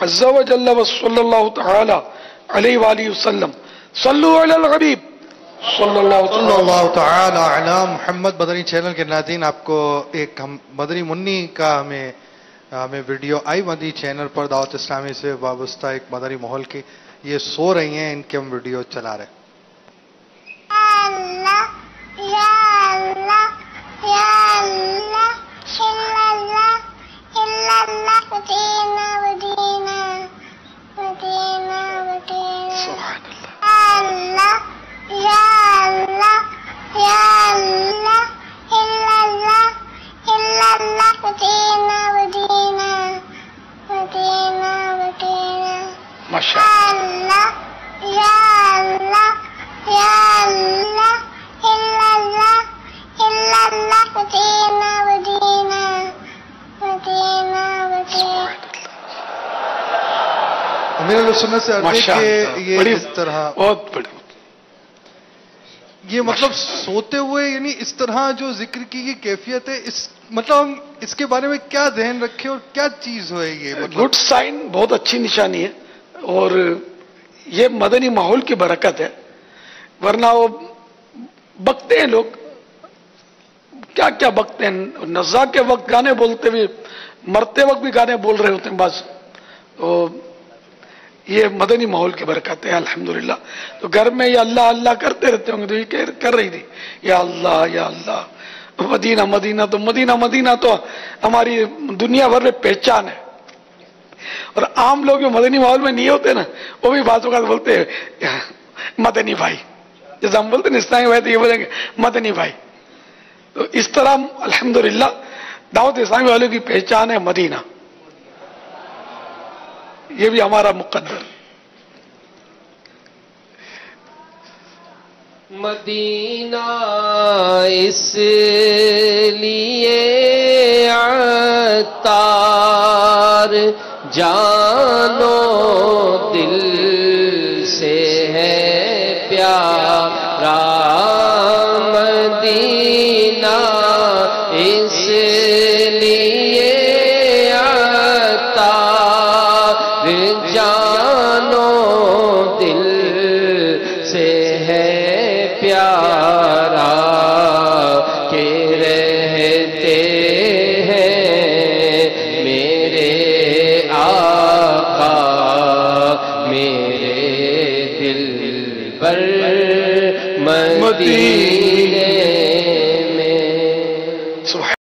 عز و جل و صلی اللہ تعالی علیہ وآلہ وسلم صلو علی الحبیب صلی اللہ تعالی علی محمد۔ مدنی چینل کے ناظرین، آپ کو ایک ہم مدنی منی کا ہمیں ویڈیو آئی مدنی چینل پر دعوت اسلامی سے وابستہ ایک مدنی ماحول کی، یہ سو رہی ہیں، ان کے ہم ویڈیو چلا رہے ہیں۔ اللہ یا اللہ یا اللہ صلی اللہ الا اللہ مدینہ مدینہ مدینہ مدینہ سبحان اللہ۔ اللہ یا اللہ یا اللہ الا اللہ مدینہ مدینہ مدینہ مدینہ ماشاء اللہ یا اللہ یا اللہ الا اللہ مدینہ مدینہ مدینہ مدینہ۔ امیر علیہ سنت سے عرض ہے کہ یہ اس طرح بہت بڑی، یہ مطلب سوتے ہوئے یعنی اس طرح جو ذکر کی یہ کیفیت ہے، مطلب ہم اس کے بارے میں کیا ذہن رکھیں اور کیا چیز ہے یہ؟ مطلب گڈ سائن، بہت اچھی نشانی ہے، اور یہ مدنی ماحول کی برکت ہے، ورنہ وہ بکتے ہیں لوگ، کیا کیا بکتے ہیں، نزا کے وقت گانے بولتے ہوئے مرتے وقت بھی گانے بول رہے ہوتے ہیں بس۔ تو یہ مدنی ماحول کی برکت ہے الحمدللہ۔ تو گھر میں یہ اللہ اللہ کرتے رہتے ہوں گے، تو یہ کر رہی تھی یا اللہ مدینہ مدینہ، تو مدینہ مدینہ تو ہماری دنیا بھر میں پہچان ہے۔ اور عام لوگ جو مدنی ماحول میں نہیں ہوتے نا، وہ بھی بعض اوقات بولتے ہیں مدنی بھائی، جیسے ہم بولتے ہیں اسلامی بھائی، تو یہ بولیں گے مدنی بھائی۔ تو اس طرح الحمدللہ دعوت اسلامی والوں کی پہچان ہے مدینہ، یہ بھی ہمارا مقدر۔ مدینہ اس لیے عطار جانو دل سے ہے پیارا